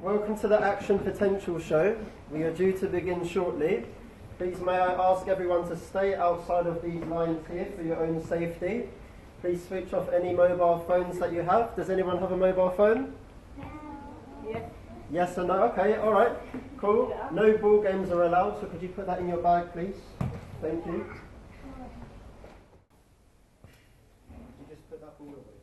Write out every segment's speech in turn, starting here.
Welcome to the Action Potential show. We are due to begin shortly. Please may I ask everyone to stay outside of these lines here for your own safety. Please switch off any mobile phones that you have. Does anyone have a mobile phone? Yes. Yes or no? Okay, alright, cool. No ball games are allowed, so could you put that in your bag, please? Thank you. Could you just put that ball away?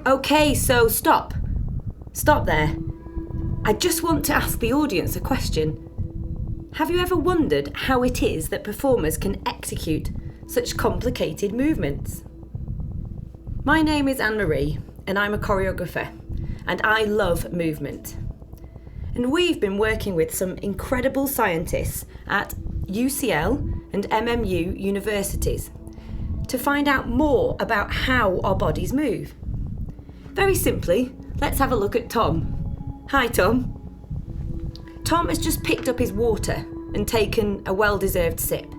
Okay, so stop. Stop there. I just want to ask the audience a question. Have you ever wondered how it is that performers can execute such complicated movements? My name is Anne-Marie, and I'm a choreographer, and I love movement. And we've been working with some incredible scientists at UCL and MMU universities to find out more about how our bodies move. Very simply, let's have a look at Tom. Hi, Tom. Tom has just picked up his water and taken a well-deserved sip.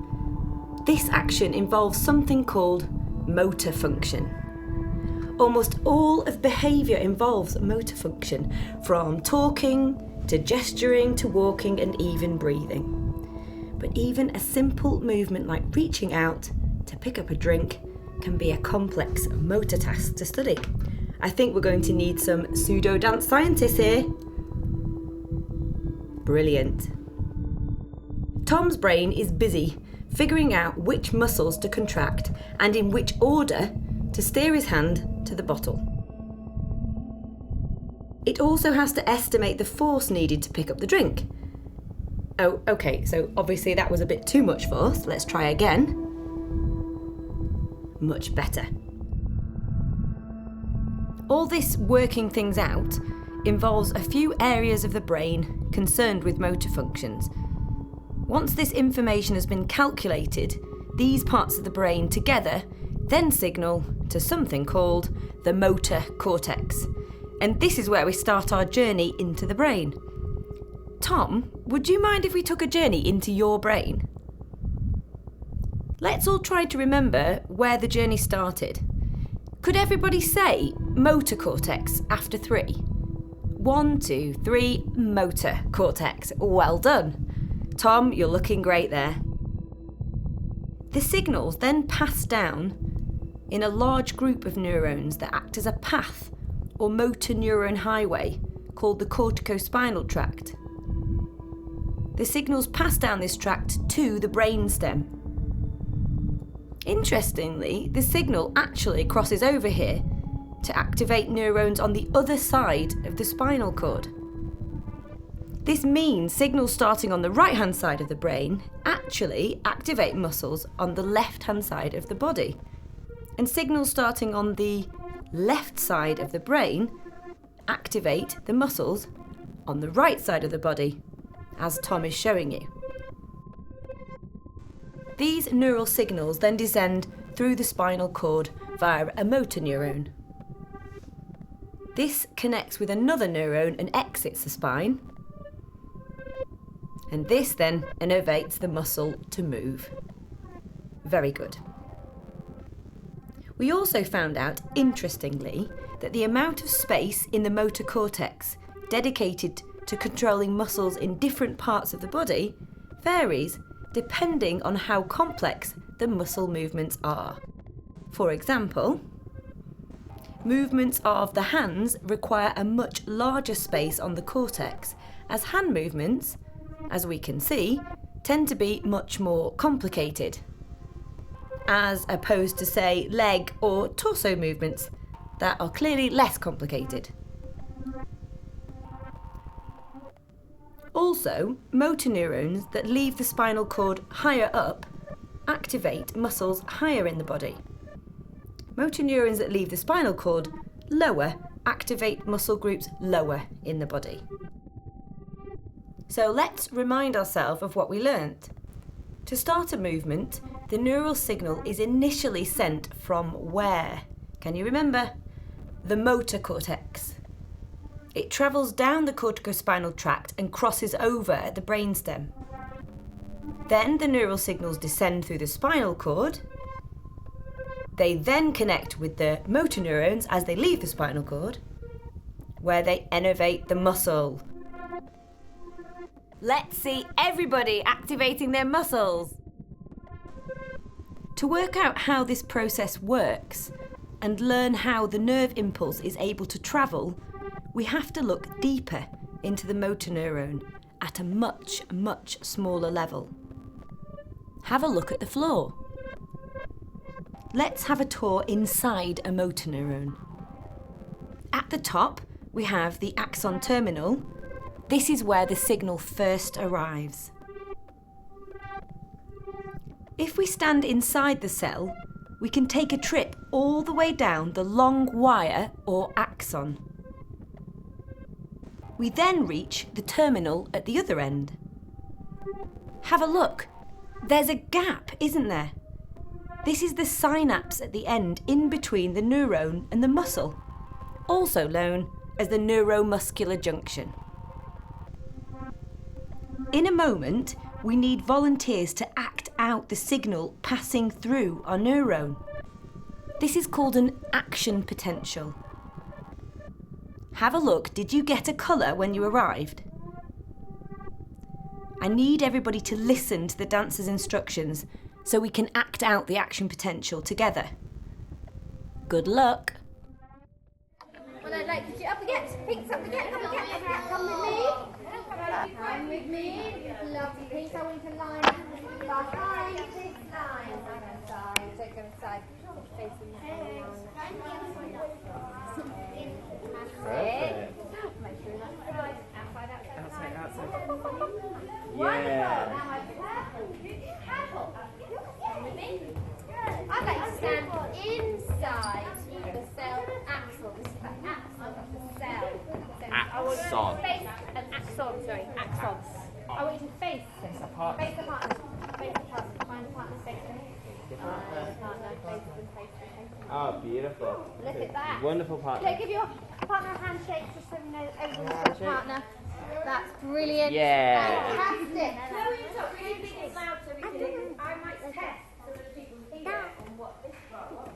This action involves something called motor function. Almost all of behaviour involves motor function, from talking to gesturing to walking and even breathing. But even a simple movement like reaching out to pick up a drink can be a complex motor task to study. I think we're going to need some pseudo-dance scientists here. Brilliant. Tom's brain is busy figuring out which muscles to contract and in which order to steer his hand to the bottle. It also has to estimate the force needed to pick up the drink. Oh, okay, so obviously that was a bit too much force. Let's try again. Much better. All this working things out involves a few areas of the brain concerned with motor functions. Once this information has been calculated, these parts of the brain together then signal to something called the motor cortex. And this is where we start our journey into the brain. Tom, would you mind if we took a journey into your brain? Let's all try to remember where the journey started. Could everybody say motor cortex after 3? 1, 2, 3, motor cortex. Well done. Tom, you're looking great there. The signals then pass down in a large group of neurons that act as a path or motor neuron highway called the corticospinal tract. The signals pass down this tract to the brainstem. Interestingly, the signal actually crosses over here to activate neurons on the other side of the spinal cord. This means signals starting on the right-hand side of the brain actually activate muscles on the left-hand side of the body. And signals starting on the left side of the brain activate the muscles on the right side of the body, as Tom is showing you. These neural signals then descend through the spinal cord via a motor neuron. This connects with another neuron and exits the spine. And this then innervates the muscle to move. Very good. We also found out, interestingly, that the amount of space in the motor cortex dedicated to controlling muscles in different parts of the body varies depending on how complex the muscle movements are. For example, movements of the hands require a much larger space on the cortex, as hand movements, as we can see, tend to be much more complicated, as opposed to, say, leg or torso movements that are clearly less complicated. Also, motor neurons that leave the spinal cord higher up activate muscles higher in the body. Motor neurons that leave the spinal cord lower activate muscle groups lower in the body. So let's remind ourselves of what we learnt. To start a movement, the neural signal is initially sent from where? Can you remember? The motor cortex. It travels down the corticospinal tract and crosses over the brainstem. Then the neural signals descend through the spinal cord. They then connect with the motor neurons as they leave the spinal cord, where they innervate the muscle. Let's see everybody activating their muscles. To work out how this process works and learn how the nerve impulse is able to travel, we have to look deeper into the motor neuron at a much, much smaller level. Have a look at the floor. Let's have a tour inside a motor neuron. At the top, we have the axon terminal. This is where the signal first arrives. If we stand inside the cell, we can take a trip all the way down the long wire or axon. We then reach the terminal at the other end. Have a look. There's a gap, isn't there? This is the synapse at the end in between the neuron and the muscle, also known as the neuromuscular junction. In a moment, we need volunteers to act out the signal passing through our neuron. This is called an action potential. Have a look, did you get a colour when you arrived? I need everybody to listen to the dancer's instructions so we can act out the action potential together. Good luck. Well, I'd like to get up again. Pinks up again. Come again. Come with me. Come with me. Lovely pinks. I want you to line behind this line. Go inside. Don't go inside. Facing that line. That's it. Make sure that's right. Outside, outside. Outside. Wonderful. Yeah. Now I'm careful. Come with me. I'd like to stand inside the cell axle. This is the axle of the cell. So I want you to face an axon, axons. I want you to face the partner. Face the partner. Find the partner, face them. Face them. Oh, beautiful. Look at that. Wonderful partner. Okay, give your partner a handshake just so we know everyone's your partner. That's brilliant. Yeah. Fantastic. No, you talk really big and loud so we can. I might test so that people hear and what this was.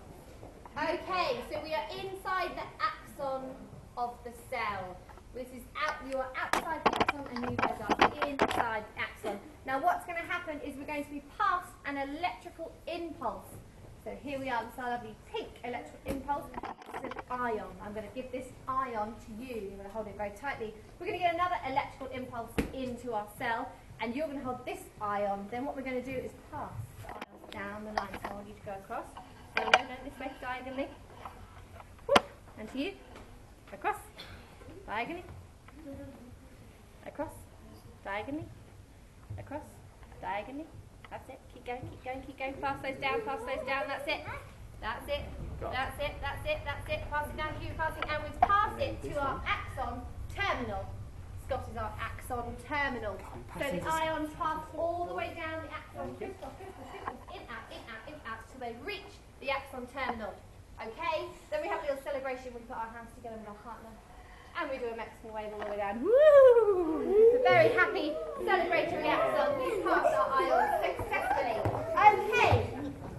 Okay, so we are inside the axon of the cell. This is out. You are outside the axon, and you guys are inside the axon. Now, what's going to happen is we're going to be past an electrical impulse. So here we are. This is our lovely pink electrical impulse. It's an ion. I'm going to give this ion to you. You're going to hold it very tightly. We're going to get another electrical impulse into our cell, and you're going to hold this ion. Then what we're going to do is pass the ions down the line. So I want you to go across. No, this way, diagonally. Whoop. And to you. Across. Diagonally. Across. Diagonally. Across. Diagonally. That's it. Keep going, keep going, keep going. Pass those down, That's it. That's it. That's it. That's it. That's it. Pass it down to you, passing. And we pass it to our axon terminal. Scott is our axon terminal. So the ions pass all the way down the axon. Crystal, in, out, till they reach the axon terminal. Okay? Then we have a little celebration. We put our hands together with our partner. And we do a Mexican wave all the way down. Woo! It's a very happy celebratory axon. We've passed our ions successfully. Okay,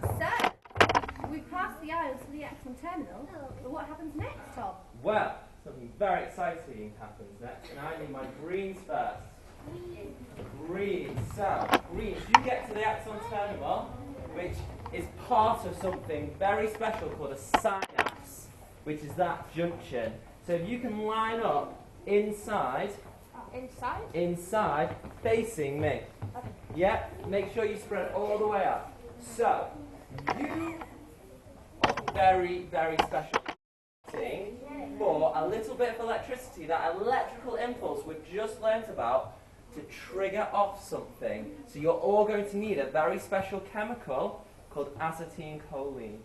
so we've passed the ions to the axon terminal. But what happens next, Tom? Well, something very exciting happens next, and I need my greens first. Greens. So, greens, you get to the axon terminal, which is part of something very special called a synapse, which is that junction. So if you can line up inside, facing me. Okay. Yep, make sure you spread all the way up. So, you are very, very special for a little bit of electricity, that electrical impulse we've just learnt about, to trigger off something. So you're all going to need a very special chemical called acetylcholine.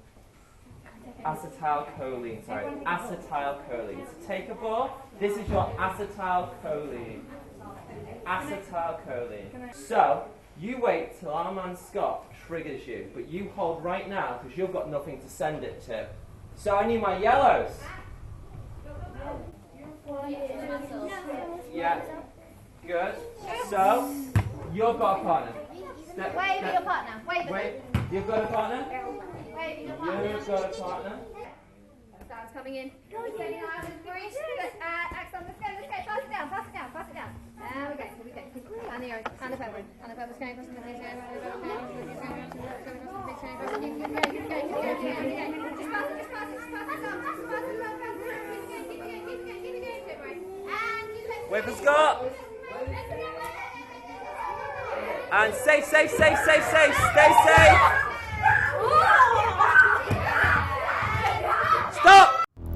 Acetylcholine. So take a ball. This is your acetylcholine. So you wait till our man Scott triggers you, but you hold right now because you've got nothing to send it to. So I need my yellows. Yeah. Good. So you've got a partner. Wave at your partner. Wait. You've got a partner? Wave at your partner. You've got a partner? Sounds coming in. Sending our eyes grease. Axon, let's go. Pass it down. There we go. And the orange. And the purple. It's going across the face. Just pass it. Wait for Scott. And safe. Stay safe. Stop!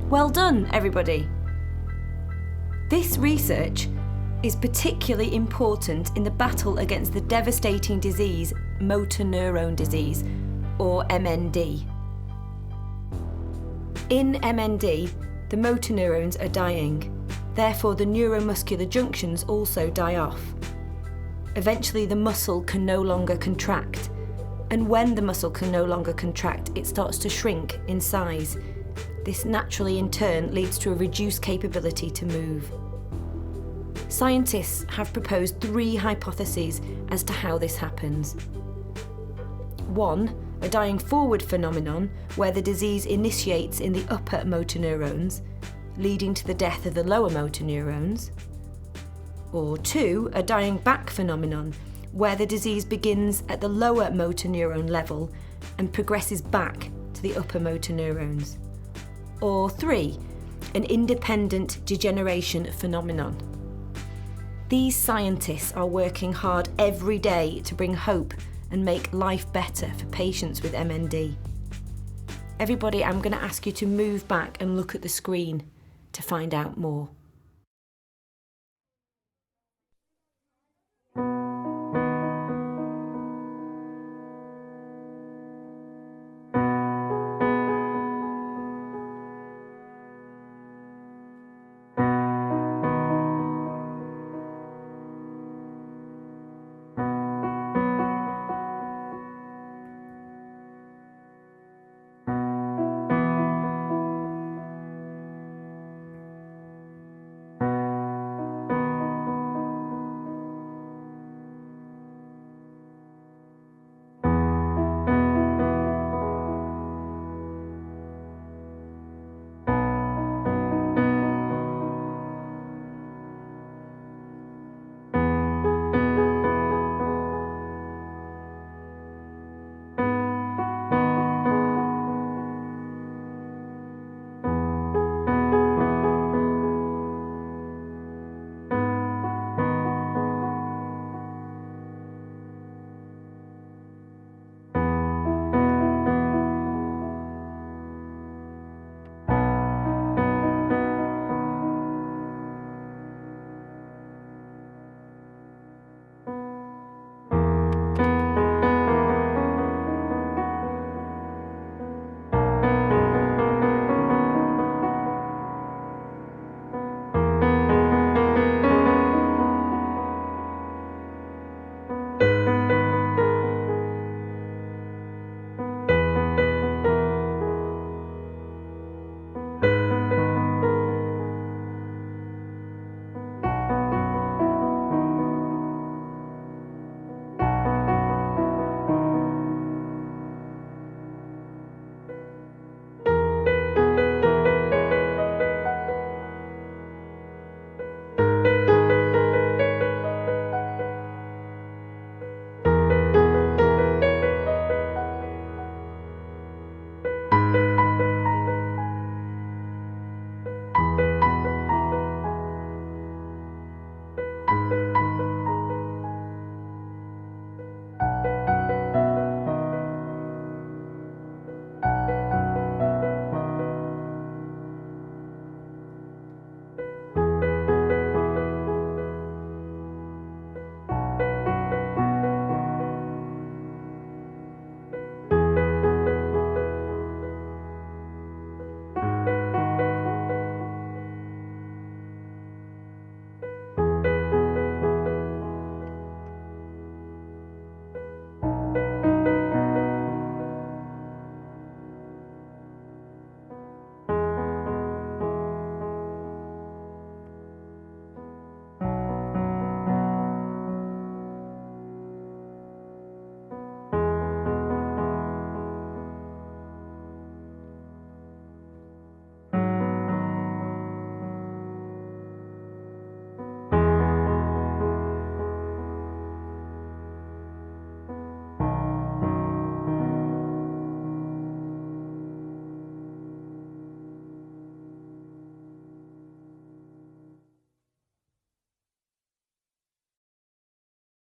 Well done, everybody. This research is particularly important in the battle against the devastating disease motor neurone disease, or MND. In MND, the motor neurons are dying, therefore the neuromuscular junctions also die off. Eventually the muscle can no longer contract, and when the muscle can no longer contract, it starts to shrink in size. This naturally in turn leads to a reduced capability to move. Scientists have proposed 3 hypotheses as to how this happens. 1, a dying forward phenomenon where the disease initiates in the upper motor neurons, leading to the death of the lower motor neurons. Or 2, a dying back phenomenon where the disease begins at the lower motor neuron level and progresses back to the upper motor neurons. Or 3, an independent degeneration phenomenon. These scientists are working hard every day to bring hope and make life better for patients with MND. Everybody, I'm going to ask you to move back and look at the screen to find out more.